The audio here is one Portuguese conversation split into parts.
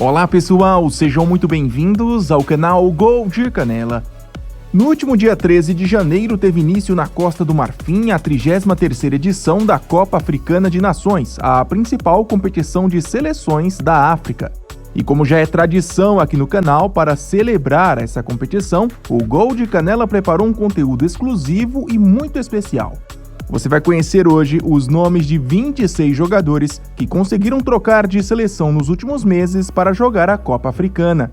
Olá pessoal, sejam muito bem-vindos ao canal Gol de Canela. No último dia 13 de janeiro teve início na Costa do Marfim a 33ª edição da Copa Africana de Nações, a principal competição de seleções da África. E como já é tradição aqui no canal, para celebrar essa competição, o Gol de Canela preparou um conteúdo exclusivo e muito especial. Você vai conhecer hoje os nomes de 26 jogadores que conseguiram trocar de seleção nos últimos meses para jogar a Copa Africana.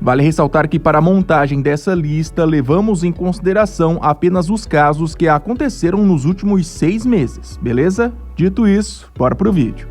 Vale ressaltar que para a montagem dessa lista levamos em consideração apenas os casos que aconteceram nos últimos 6 meses, beleza? Dito isso, bora pro vídeo.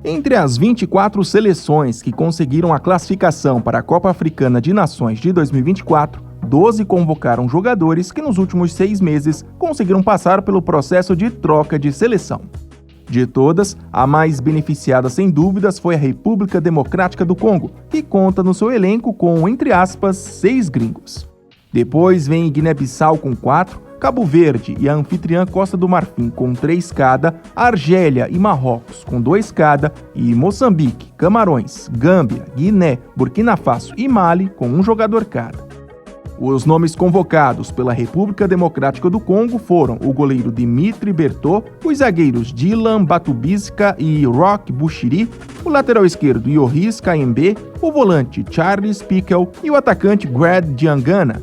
Entre as 24 seleções que conseguiram a classificação para a Copa Africana de Nações de 2024, 12 convocaram jogadores que nos últimos 6 meses conseguiram passar pelo processo de troca de seleção. De todas, a mais beneficiada sem dúvidas foi a República Democrática do Congo, que conta no seu elenco com, entre aspas, 6 gringos. Depois vem Guiné-Bissau com 4, Cabo Verde e a anfitriã Costa do Marfim com 3 cada, Argélia e Marrocos com 2 cada e Moçambique, Camarões, Gâmbia, Guiné, Burkina Faso e Mali com 1 jogador cada. Os nomes convocados pela República Democrática do Congo foram o goleiro Dimitri Bertot, os zagueiros Dylan Batubizika e Roch Bushiri, o lateral esquerdo Yoris Kayembe, o volante Charles Piquel e o atacante Grad Diangana.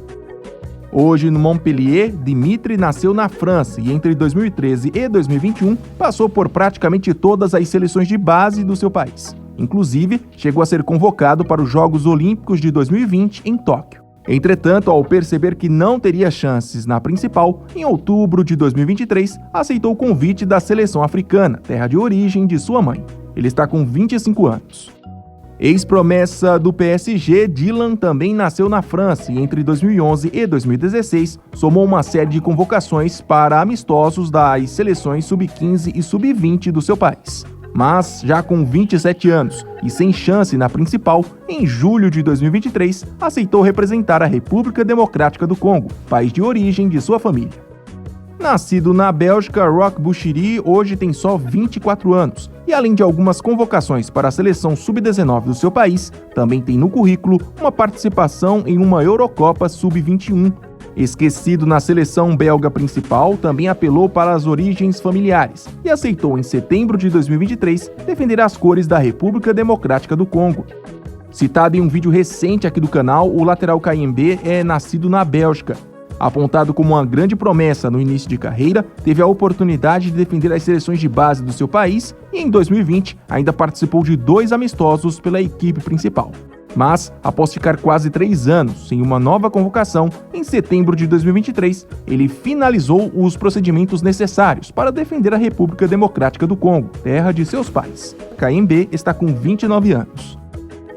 Hoje, no Montpellier, Dimitri nasceu na França e entre 2013 e 2021 passou por praticamente todas as seleções de base do seu país. Inclusive, chegou a ser convocado para os Jogos Olímpicos de 2020 em Tóquio. Entretanto, ao perceber que não teria chances na principal, em outubro de 2023, aceitou o convite da seleção africana, terra de origem de sua mãe. Ele está com 25 anos. Ex-promessa do PSG, Dylan também nasceu na França e entre 2011 e 2016 somou uma série de convocações para amistosos das seleções sub-15 e sub-20 do seu país. Mas, já com 27 anos e sem chance na principal, em julho de 2023 aceitou representar a República Democrática do Congo, país de origem de sua família. Nascido na Bélgica, Roch Bushiri hoje tem só 24 anos e, além de algumas convocações para a seleção sub-19 do seu país, também tem no currículo uma participação em uma Eurocopa sub-21. Esquecido na seleção belga principal, também apelou para as origens familiares e aceitou em setembro de 2023 defender as cores da República Democrática do Congo. Citado em um vídeo recente aqui do canal, o lateral Kayembe é nascido na Bélgica. Apontado como uma grande promessa no início de carreira, teve a oportunidade de defender as seleções de base do seu país e em 2020 ainda participou de 2 amistosos pela equipe principal. Mas, após ficar quase 3 anos sem uma nova convocação, em setembro de 2023, ele finalizou os procedimentos necessários para defender a República Democrática do Congo, terra de seus pais. Kayembe está com 29 anos.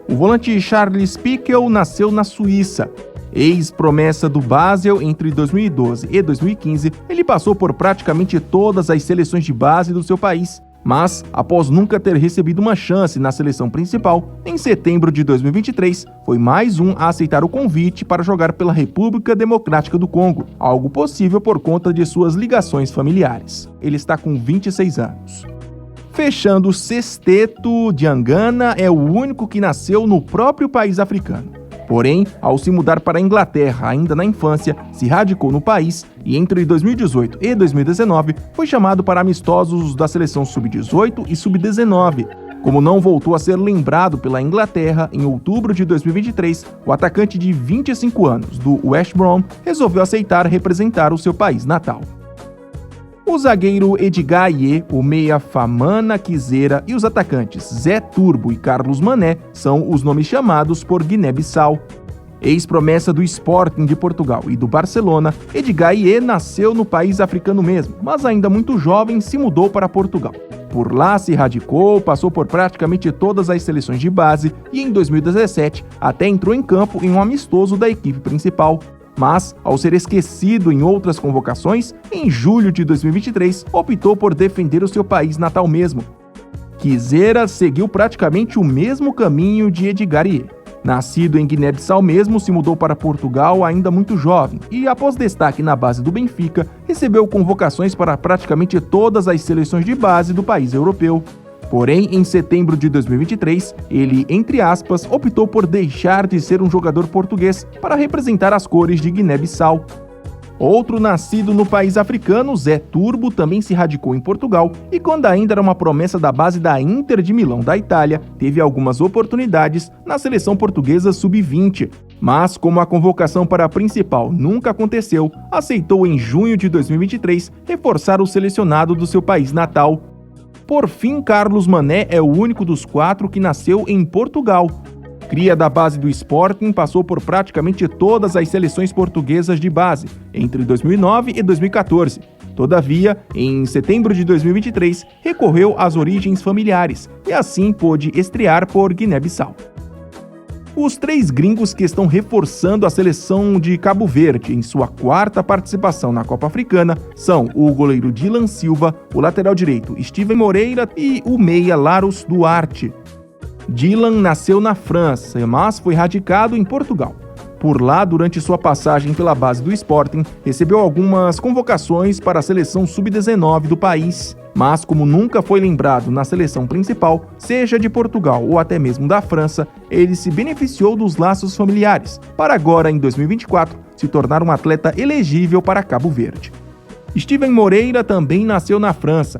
O volante Charles Piquel nasceu na Suíça. Ex-promessa do Basel entre 2012 e 2015, ele passou por praticamente todas as seleções de base do seu país. Mas, após nunca ter recebido uma chance na seleção principal, em setembro de 2023, foi mais um a aceitar o convite para jogar pela República Democrática do Congo, algo possível por conta de suas ligações familiares. Ele está com 26 anos. Fechando o sexteto, Diangana é o único que nasceu no próprio país africano. Porém, ao se mudar para a Inglaterra ainda na infância, se radicou no país e entre 2018 e 2019 foi chamado para amistosos da seleção sub-18 e sub-19. Como não voltou a ser lembrado pela Inglaterra, em outubro de 2023, o atacante de 25 anos do West Brom resolveu aceitar representar o seu país natal. O zagueiro Edgar Aye, o meia Famana Kizera e os atacantes Zé Turbo e Carlos Mané são os nomes chamados por Guiné-Bissau. Ex-promessa do Sporting de Portugal e do Barcelona, Edgar Aye nasceu no país africano mesmo, mas ainda muito jovem se mudou para Portugal. Por lá se radicou, passou por praticamente todas as seleções de base e em 2017 até entrou em campo em um amistoso da equipe principal. Mas, ao ser esquecido em outras convocações, em julho de 2023, optou por defender o seu país natal mesmo. Kizera seguiu praticamente o mesmo caminho de Edgar Aye. Nascido em Guiné-Bissau mesmo, se mudou para Portugal ainda muito jovem e, após destaque na base do Benfica, recebeu convocações para praticamente todas as seleções de base do país europeu. Porém, em setembro de 2023, ele, entre aspas, optou por deixar de ser um jogador português para representar as cores de Guiné-Bissau. Outro nascido no país africano, Zé Turbo, também se radicou em Portugal e, quando ainda era uma promessa da base da Inter de Milão da Itália, teve algumas oportunidades na seleção portuguesa sub-20. Mas, como a convocação para a principal nunca aconteceu, aceitou em junho de 2023 reforçar o selecionado do seu país natal. Por fim, Carlos Mané é o único dos 4 que nasceu em Portugal. Cria da base do Sporting, passou por praticamente todas as seleções portuguesas de base, entre 2009 e 2014. Todavia, em setembro de 2023, recorreu às origens familiares e assim pôde estrear por Guiné-Bissau. Os 3 gringos que estão reforçando a seleção de Cabo Verde em sua 4ª participação na Copa Africana são o goleiro Dylan Silva, o lateral direito Steven Moreira e o meia Larus Duarte. Dylan nasceu na França, mas foi radicado em Portugal. Por lá, durante sua passagem pela base do Sporting, recebeu algumas convocações para a seleção sub-19 do país, mas como nunca foi lembrado na seleção principal, seja de Portugal ou até mesmo da França, ele se beneficiou dos laços familiares, para agora, em 2024, se tornar um atleta elegível para Cabo Verde. Steven Moreira também nasceu na França.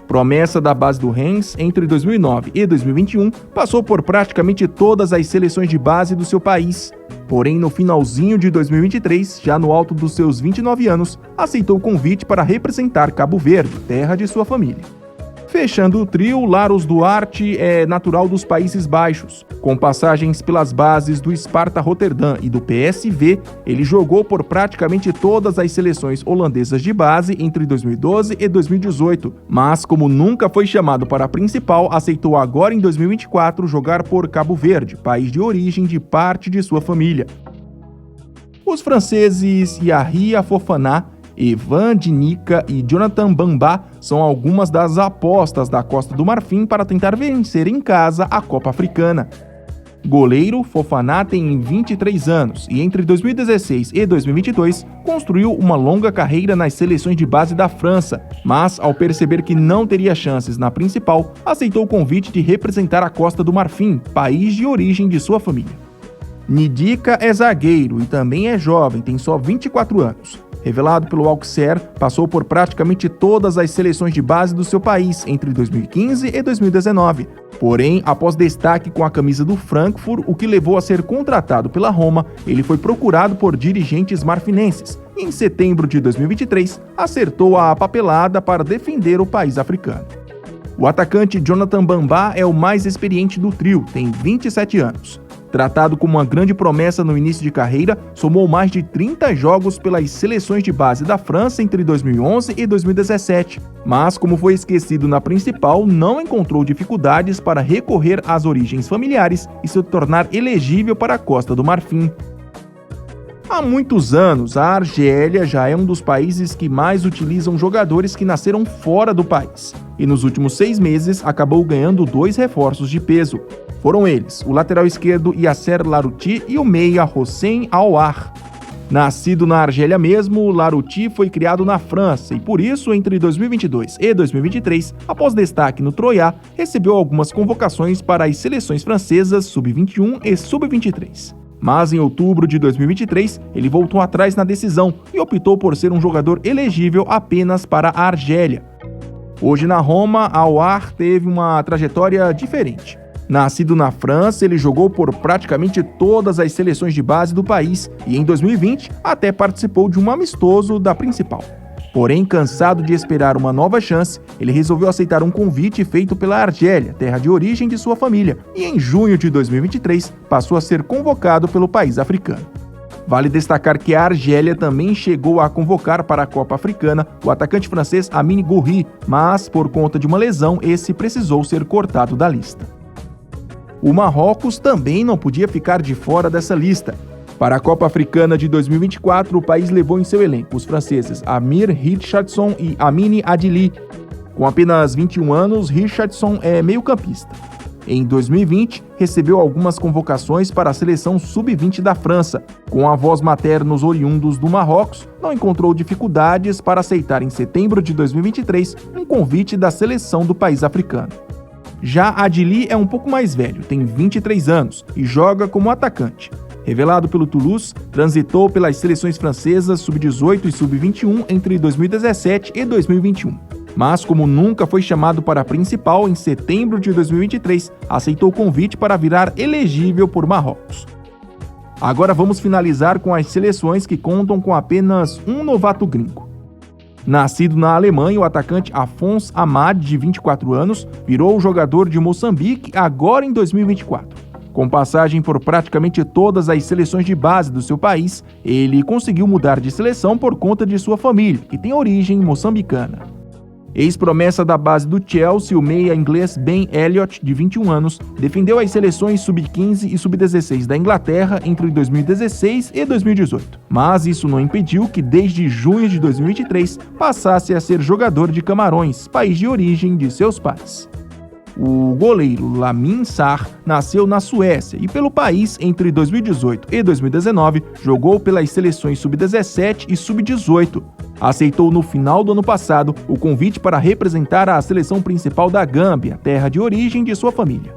Promessa da base do Reims, entre 2009 e 2021, passou por praticamente todas as seleções de base do seu país. Porém, no finalzinho de 2023, já no alto dos seus 29 anos, aceitou o convite para representar Cabo Verde, terra de sua família. Fechando o trio, Larus Duarte é natural dos Países Baixos. Com passagens pelas bases do Sparta Rotterdam e do PSV, ele jogou por praticamente todas as seleções holandesas de base entre 2012 e 2018, mas como nunca foi chamado para a principal, aceitou agora em 2024 jogar por Cabo Verde, país de origem de parte de sua família. Os franceses Yahya Fofana, Evan Dinica e Jonathan Bamba são algumas das apostas da Costa do Marfim para tentar vencer em casa a Copa Africana. Goleiro, Fofana tem 23 anos e entre 2016 e 2022 construiu uma longa carreira nas seleções de base da França, mas ao perceber que não teria chances na principal, aceitou o convite de representar a Costa do Marfim, país de origem de sua família. Nidica é zagueiro e também é jovem, tem só 24 anos. Revelado pelo Auxerre, passou por praticamente todas as seleções de base do seu país entre 2015 e 2019. Porém, após destaque com a camisa do Frankfurt, o que levou a ser contratado pela Roma, ele foi procurado por dirigentes marfinenses e, em setembro de 2023, acertou a papelada para defender o país africano. O atacante Jonathan Bamba é o mais experiente do trio, tem 27 anos. Tratado como uma grande promessa no início de carreira, somou mais de 30 jogos pelas seleções de base da França entre 2011 e 2017. Mas, como foi esquecido na principal, não encontrou dificuldades para recorrer às origens familiares e se tornar elegível para a Costa do Marfim. Há muitos anos, a Argélia já é um dos países que mais utilizam jogadores que nasceram fora do país. E nos últimos 6 meses, acabou ganhando 2 reforços de peso. Foram eles, o lateral esquerdo Yasser Larouti e o meia Hossein Aouar. Nascido na Argélia mesmo, Larouti foi criado na França e por isso, entre 2022 e 2023, após destaque no Troyes, recebeu algumas convocações para as seleções francesas sub-21 e sub-23. Mas em outubro de 2023, ele voltou atrás na decisão e optou por ser um jogador elegível apenas para a Argélia. Hoje na Roma, Aouar teve uma trajetória diferente. Nascido na França, ele jogou por praticamente todas as seleções de base do país e em 2020 até participou de um amistoso da principal. Porém, cansado de esperar uma nova chance, ele resolveu aceitar um convite feito pela Argélia, terra de origem de sua família, e em junho de 2023 passou a ser convocado pelo país africano. Vale destacar que a Argélia também chegou a convocar para a Copa Africana o atacante francês Amine Gouiri, mas por conta de uma lesão, esse precisou ser cortado da lista. O Marrocos também não podia ficar de fora dessa lista. Para a Copa Africana de 2024, o país levou em seu elenco os franceses Amir Richardson e Amine Adili. Com apenas 21 anos, Richardson é meio-campista. Em 2020, recebeu algumas convocações para a seleção sub-20 da França. Com avós maternos oriundos do Marrocos, não encontrou dificuldades para aceitar em setembro de 2023 um convite da seleção do país africano. Já Adili é um pouco mais velho, tem 23 anos e joga como atacante. Revelado pelo Toulouse, transitou pelas seleções francesas sub-18 e sub-21 entre 2017 e 2021. Mas, como nunca foi chamado para a principal, em setembro de 2023, aceitou o convite para virar elegível por Marrocos. Agora vamos finalizar com as seleções que contam com apenas um novato gringo. Nascido na Alemanha, o atacante Afonso Amad, de 24 anos, virou jogador de Moçambique agora em 2024. Com passagem por praticamente todas as seleções de base do seu país, ele conseguiu mudar de seleção por conta de sua família, que tem origem moçambicana. Ex-promessa da base do Chelsea, o meia inglês Ben Elliott, de 21 anos, defendeu as seleções sub-15 e sub-16 da Inglaterra entre 2016 e 2018. Mas isso não impediu que, desde junho de 2023, passasse a ser jogador de Camarões, país de origem de seus pais. O goleiro Lamine Sarr nasceu na Suécia e pelo país entre 2018 e 2019 jogou pelas seleções sub-17 e sub-18. Aceitou no final do ano passado o convite para representar a seleção principal da Gâmbia, terra de origem de sua família.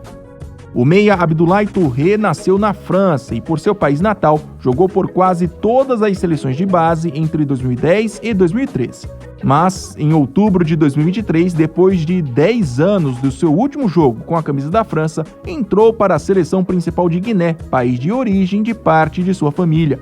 O meia Abdoulaye Touré nasceu na França e, por seu país natal, jogou por quase todas as seleções de base entre 2010 e 2013. Mas, em outubro de 2023, depois de 10 anos do seu último jogo com a camisa da França, entrou para a seleção principal de Guiné, país de origem de parte de sua família.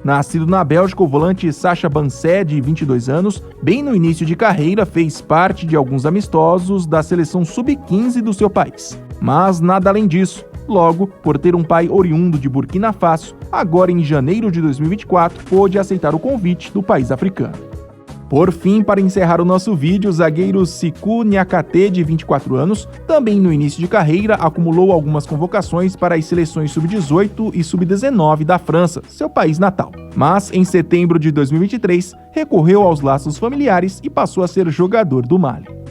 Nascido na Bélgica, o volante Sacha Bancé, de 22 anos, bem no início de carreira, fez parte de alguns amistosos da seleção sub-15 do seu país. Mas nada além disso. Logo, por ter um pai oriundo de Burkina Faso, agora em janeiro de 2024, pôde aceitar o convite do país africano. Por fim, para encerrar o nosso vídeo, o zagueiro Siku Niakate, de 24 anos, também no início de carreira, acumulou algumas convocações para as seleções sub-18 e sub-19 da França, seu país natal. Mas, em setembro de 2023, recorreu aos laços familiares e passou a ser jogador do Mali.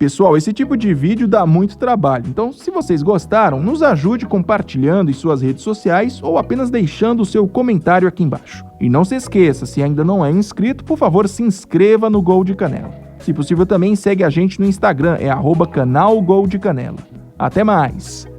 Pessoal, esse tipo de vídeo dá muito trabalho, então se vocês gostaram, nos ajude compartilhando em suas redes sociais ou apenas deixando o seu comentário aqui embaixo. E não se esqueça, se ainda não é inscrito, por favor se inscreva no Gol de Canela. Se possível também segue a gente no Instagram, @canal Gol de Canela. Até mais!